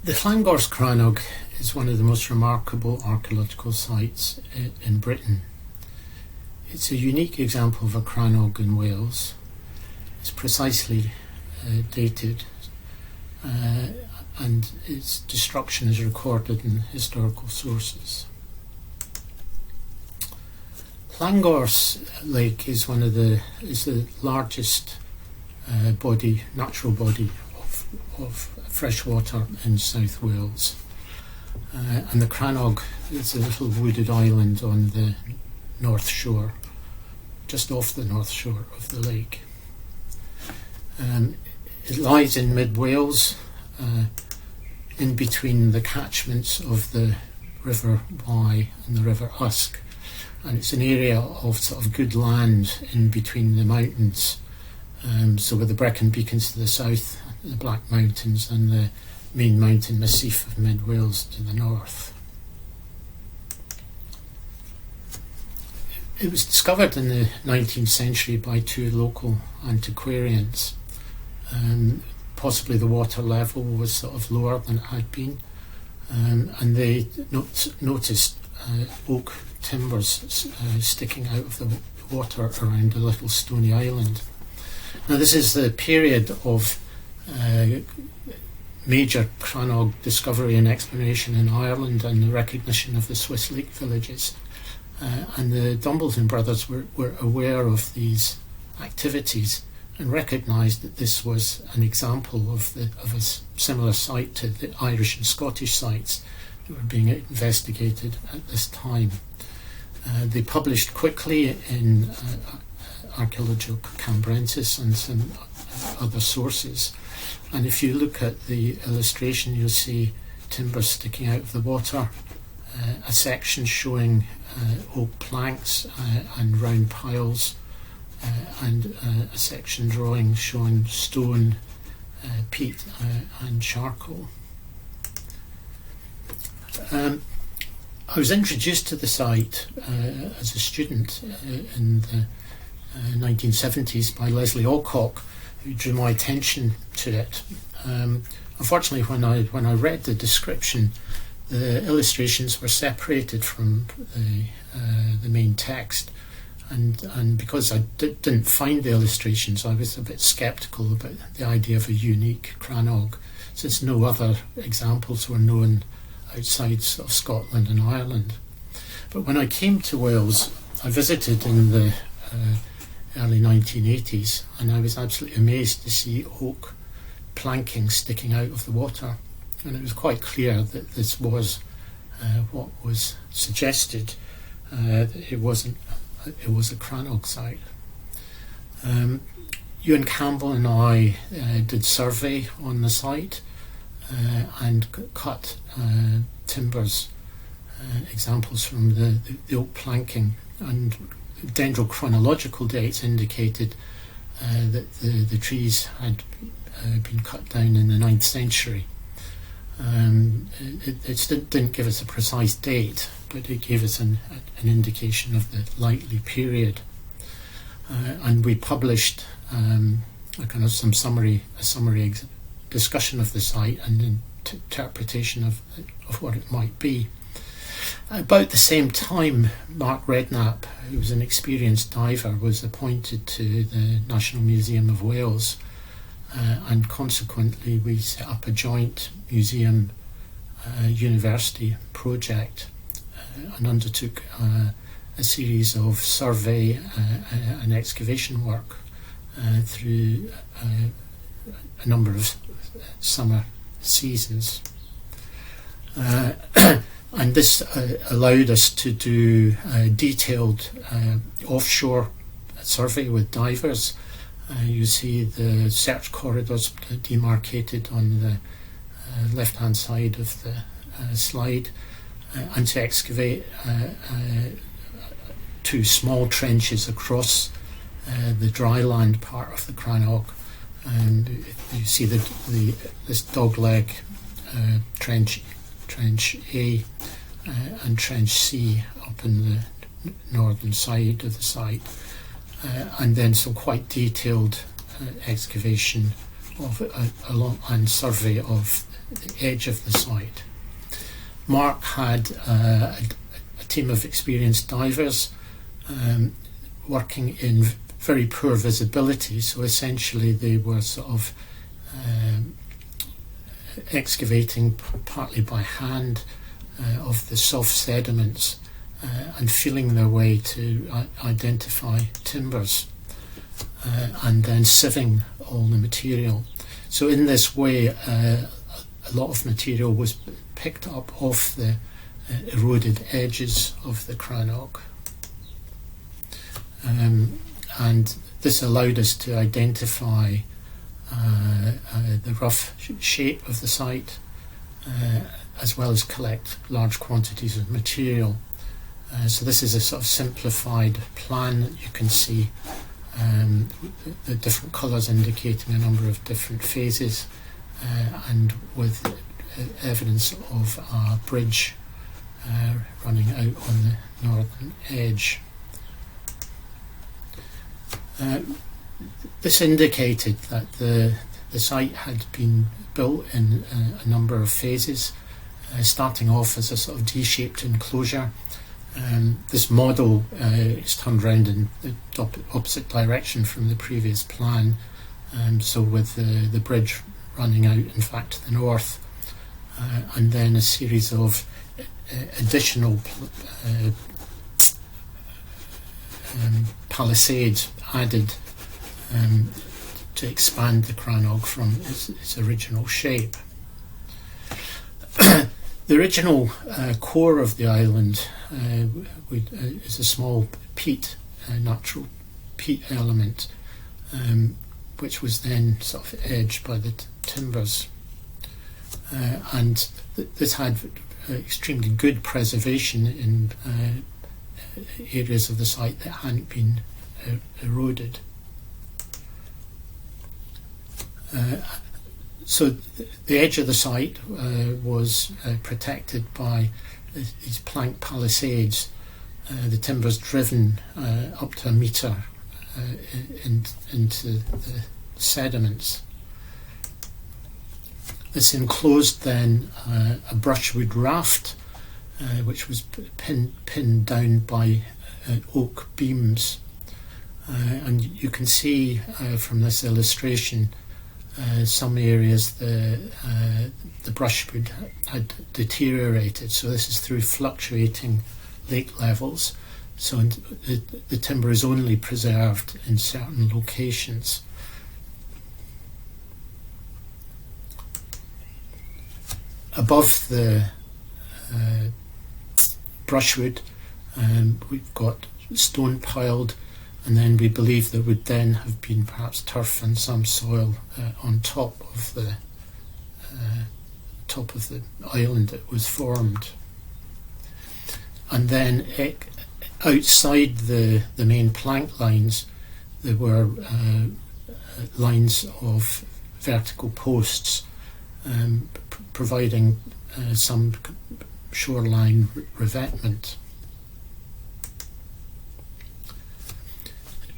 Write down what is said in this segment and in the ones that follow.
The Llangorse crannog is one of the most remarkable archaeological sites in Britain. It's a unique example of a crannog in Wales. It's precisely dated and its destruction is recorded in historical sources. Llangorse Lake is the largest natural body of fresh water in South Wales, and the crannog is a little wooded island on the north shore, just off the north shore of the lake. It lies in mid-Wales, in between the catchments of the River Wye and the River Usk, and it's an area of sort of good land in between the mountains, so with the Brecon Beacons to the south, the Black Mountains, and the main mountain massif of mid-Wales to the north. It was discovered in the 19th century by two local antiquarians. Possibly the water level was sort of lower than it had been, and they noticed oak timbers sticking out of the water around a little stony island. Now this is the period of major crannog discovery and exploration in Ireland and the recognition of the Swiss lake villages, and the Dumbleton brothers were aware of these activities and recognised that this was an example of a similar site to the Irish and Scottish sites that were being investigated at this time. They published quickly in Archaeological Cambrensis and some other sources, and if you look at the illustration you'll see timbers sticking out of the water, a section showing oak planks and round piles, and a section drawing showing stone, peat and charcoal. I was introduced to the site as a student in the 1970s by Leslie Alcock, who drew my attention to it. Unfortunately, when I read the description, the illustrations were separated from the main text, and because I didn't find the illustrations, I was a bit sceptical about the idea of a unique crannog, since no other examples were known outside of Scotland and Ireland. But when I came to Wales, I visited in the early 1980s, and I was absolutely amazed to see oak planking sticking out of the water, and it was quite clear that this was what was suggested, that it was a crannog site. Ewan Campbell and I did survey on the site and cut timbers, examples from the oak planking, and dendrochronological dates indicated that the trees had been cut down in the 9th century. It didn't give us a precise date, but it gave us an indication of the likely period. And we published a kind of a summary discussion of the site and interpretation of what it might be. About the same time, Mark Redknapp, who was an experienced diver, was appointed to the National Museum of Wales, and consequently we set up a joint museum university project and undertook a series of survey and excavation work through a number of summer seasons. And this allowed us to do a detailed offshore survey with divers. You see the search corridors demarcated on the left-hand side of the slide, and to excavate two small trenches across the dry land part of the crannog. And you see this dogleg trench A and trench C up in the northern side of the site, and then some quite detailed excavation of and survey of edge of the site. Mark had a team of experienced divers working in very poor visibility, so essentially they were sort of excavating partly by hand of the soft sediments and feeling their way to identify timbers and then sieving all the material. So in this way a lot of material was picked up off the eroded edges of the crannog. And this allowed us to identify the rough shape of the site as well as collect large quantities of material. So this is a sort of simplified plan that you can see, the different colours indicating a number of different phases and with evidence of a bridge running out on the northern edge. This indicated that the site had been built in a number of phases, starting off as a sort of D-shaped enclosure. This model is turned around in the opposite direction from the previous plan, so with the bridge running out in fact to the north, and then a series of additional palisades added to expand the crannog from its original shape. The original core of the island is a small peat, natural peat element, which was then sort of edged by the timbers. And this had extremely good preservation in areas of the site that hadn't been eroded. So the edge of the site was protected by these plank palisades, the timbers driven up to a metre into the sediments. This enclosed then a brushwood raft, which was pinned down by oak beams. And you can see from this illustration some areas the brushwood had deteriorated, so this is through fluctuating lake levels, so the timber is only preserved in certain locations. Above the brushwood we've got stone piled, and then we believe there would then have been perhaps turf and some soil on top of the island that was formed. And then outside the main plank lines there were lines of vertical posts providing some shoreline revetment.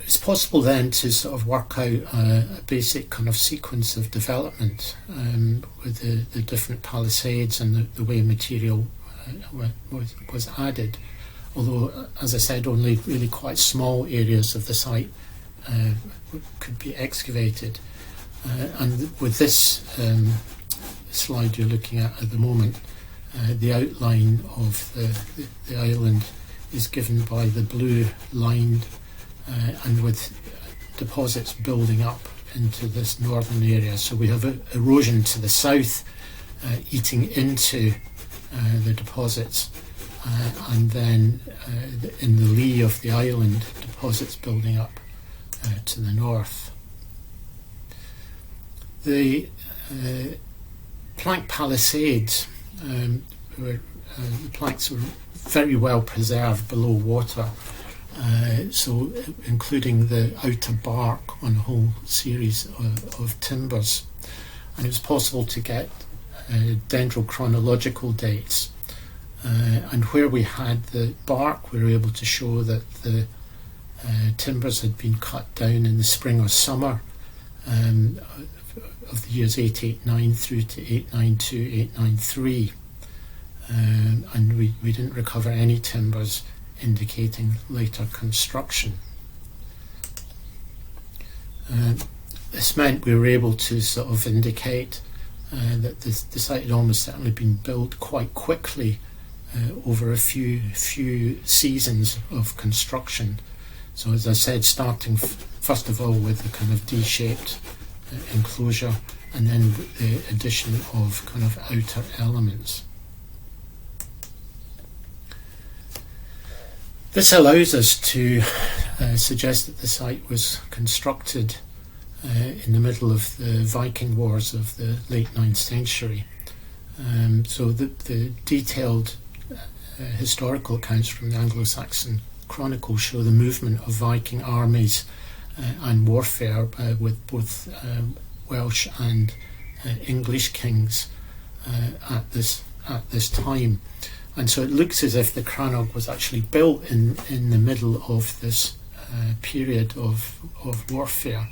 It's possible then to sort of work out a basic kind of sequence of development with the different palisades and the way material was added, although, as I said, only really quite small areas of the site could be excavated. And with this slide you're looking at the moment, the outline of the island is given by the blue line, and with deposits building up into this northern area. So we have erosion to the south eating into the deposits, and then in the lee of the island, deposits building up to the north. The plank palisades, the planks were very well preserved below water, so including the outer bark on a whole series of timbers, and it was possible to get dendrochronological dates, and where we had the bark we were able to show that the timbers had been cut down in the spring or summer of of the years 889 through to 892, 893. And we didn't recover any timbers indicating later construction. This meant we were able to sort of indicate that the site had almost certainly been built quite quickly over a few seasons of construction. So as I said, starting first of all with the kind of D-shaped enclosure, and then the addition of kind of outer elements. This allows us to suggest that the site was constructed in the middle of the Viking Wars of the late 9th century. So the detailed historical accounts from the Anglo-Saxon Chronicles show the movement of Viking armies and warfare with both Welsh and English kings at this time. And so it looks as if the crannog was actually built in the middle of this period of warfare.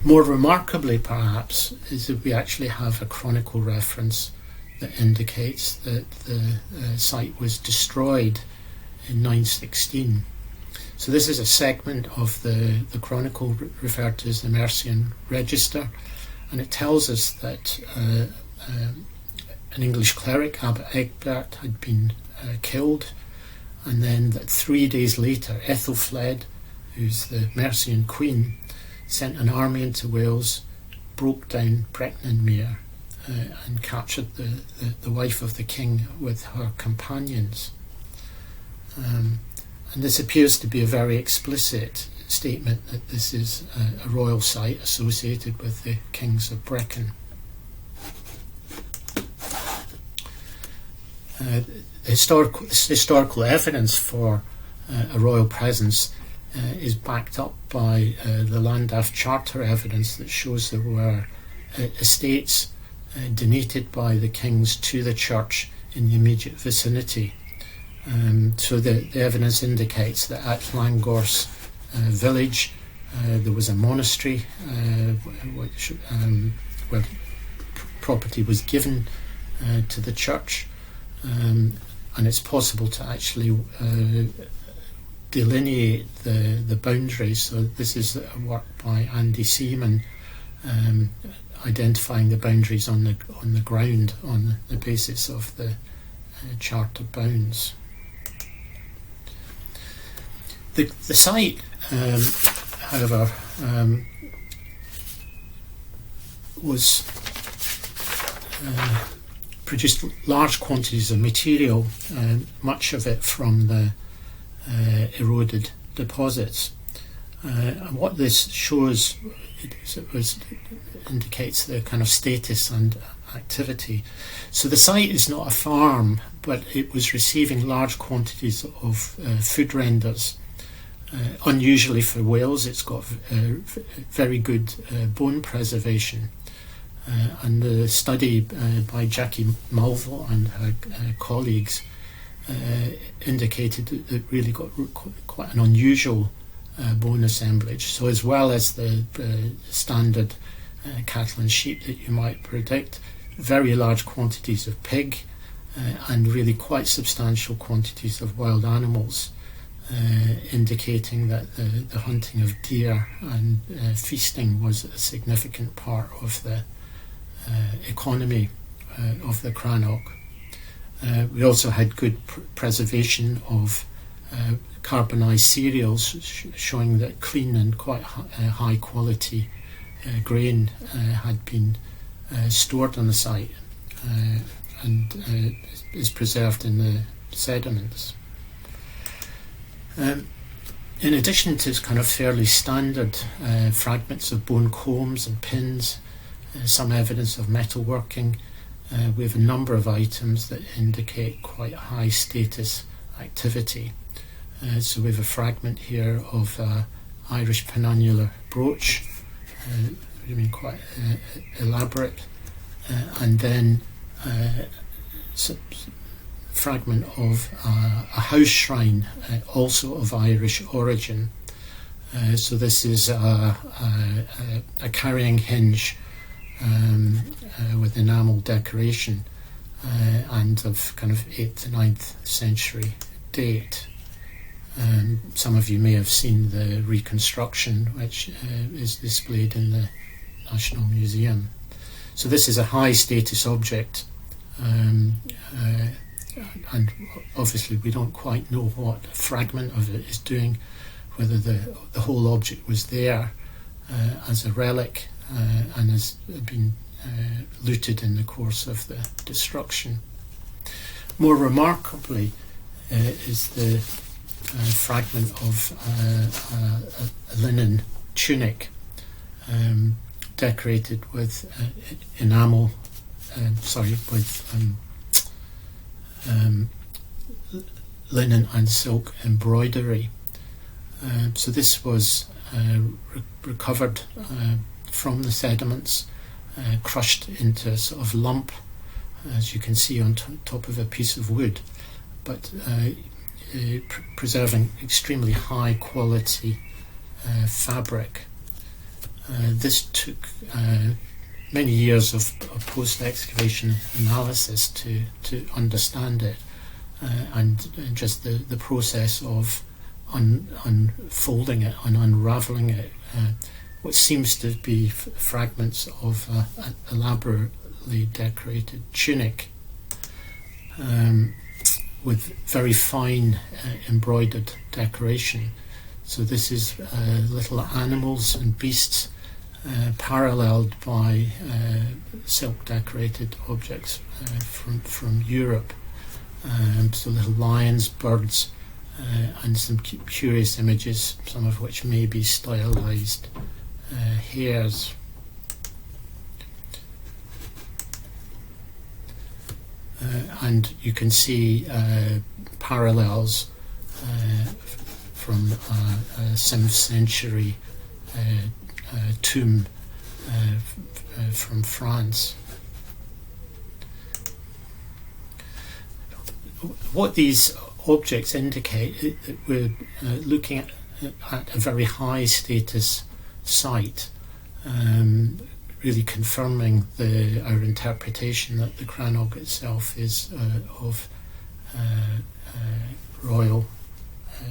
More remarkably, perhaps, is that we actually have a chronicle reference that indicates that the site was destroyed in 916. So this is a segment of the chronicle referred to as the Mercian Register, and it tells us that an English cleric, Abbot Egbert, had been killed, and then that 3 days later Ethelfled, who's the Mercian queen, sent an army into Wales, broke down Brecnanmere, and captured the wife of the king with her companions. And this appears to be a very explicit statement that this is a royal site associated with the kings of Brecon. Historical evidence for a royal presence is backed up by the Llandaff Charter evidence that shows there were estates donated by the kings to the church in the immediate vicinity. So the evidence indicates that at Llangorse village there was a monastery where property was given to the church, and it's possible to actually delineate the boundaries. So this is a work by Andy Seaman, identifying the boundaries on the ground on the basis of the charter bounds. The site, however, was produced large quantities of material, much of it from the eroded deposits. And what this shows indicates the kind of status and activity. So the site is not a farm, but it was receiving large quantities of food renders. Unusually for Wales, it's got very good bone preservation. And the study by Jackie Mulville and her colleagues indicated that it really got quite an unusual bone assemblage. So as well as the standard cattle and sheep that you might predict, very large quantities of pig and really quite substantial quantities of wild animals, indicating that the hunting of deer and feasting was a significant part of the economy of the crannog. We also had good preservation of carbonised cereals, showing that clean and quite high quality grain had been stored on the site and is preserved in the sediments. In addition to kind of fairly standard fragments of bone combs and pins, some evidence of metalworking, we have a number of items that indicate quite high status activity. So we have a fragment here of Irish penannular brooch, quite elaborate, and then fragment of a house shrine, also of Irish origin, So this is a carrying hinge with enamel decoration and of kind of 8th to 9th century date. Some of you may have seen the reconstruction, which is displayed in the National Museum. So this is a high status object, and obviously we don't quite know what a fragment of it is doing, whether the whole object was there as a relic and has been looted in the course of the destruction. More remarkably is the fragment of a linen tunic decorated with enamel, linen and silk embroidery. So this was recovered from the sediments, crushed into a sort of lump, as you can see on top of a piece of wood, but preserving extremely high quality fabric. This took many years of post-excavation analysis to understand it, and just the process of unfolding it and unravelling it, what seems to be fragments of an elaborately decorated tunic with very fine embroidered decoration. So this is little animals and beasts paralleled by silk decorated objects from Europe. So little lions, birds, and some curious images, some of which may be stylized hares. And you can see parallels from a 7th century tomb from France. What these objects indicate that we're looking at a very high status site, really confirming our interpretation that the crannog itself is of royal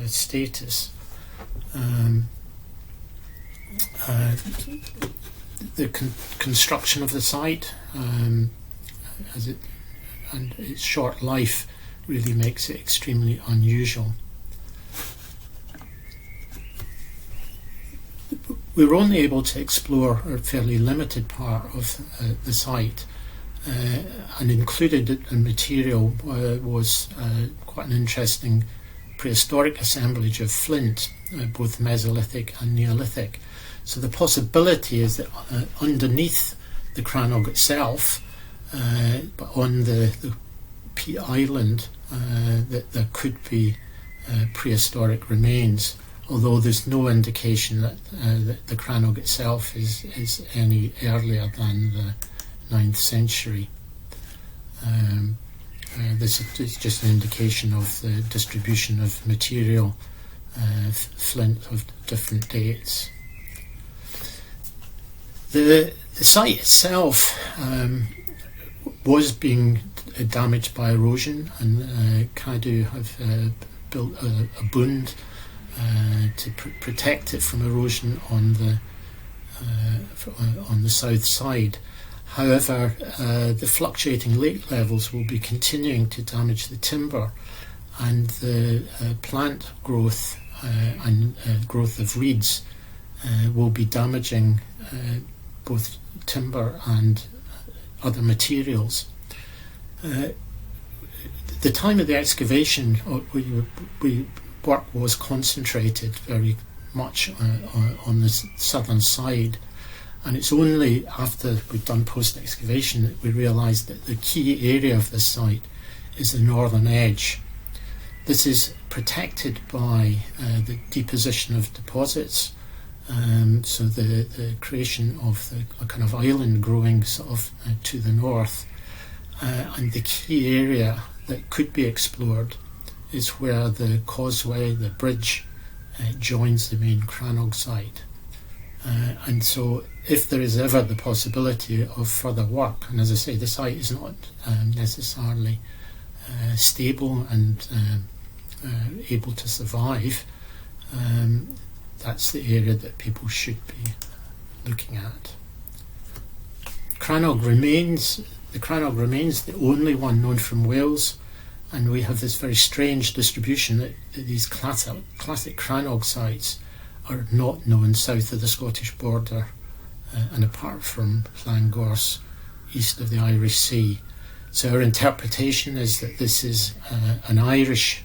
status. The construction of the site and its short life really makes it extremely unusual. We were only able to explore a fairly limited part of the site, and included in material was quite an interesting prehistoric assemblage of flint, both Mesolithic and Neolithic. So the possibility is that underneath the crannog itself, but on the Peat Island, that there could be prehistoric remains, although there's no indication that the crannog itself is any earlier than the 9th century. This is just an indication of the distribution of material, flint of different dates. The site itself was being damaged by erosion, and Cadw have built a bund to protect it from erosion on the south side. However, the fluctuating lake levels will be continuing to damage the timber, and the plant growth and growth of reeds will be damaging both timber and other materials. The time of the excavation, work was concentrated very much on the southern side, and it's only after we've done post-excavation that we realised that the key area of the site is the northern edge. This is protected by the deposition of deposits, so the creation of a kind of island growing sort of to the north, and the key area that could be explored is where the causeway, the bridge, joins the main crannog site. And so if there is ever the possibility of further work, and as I say, the site is not necessarily stable and able to survive, that's the area that people should be looking at. The crannog remains the only one known from Wales, and we have this very strange distribution that these classic crannog sites are not known south of the Scottish border and apart from Llangorse, east of the Irish Sea. So our interpretation is that this is an Irish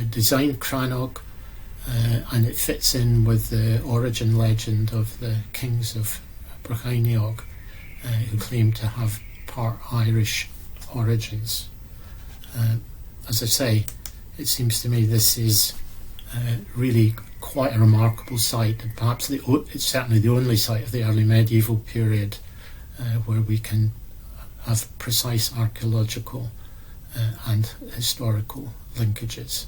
designed crannog, and it fits in with the origin legend of the kings of Brushwood, who claim to have part Irish origins. As I say, it seems to me this is really quite a remarkable site, and perhaps it's certainly the only site of the early medieval period where we can have precise archaeological and historical linkages.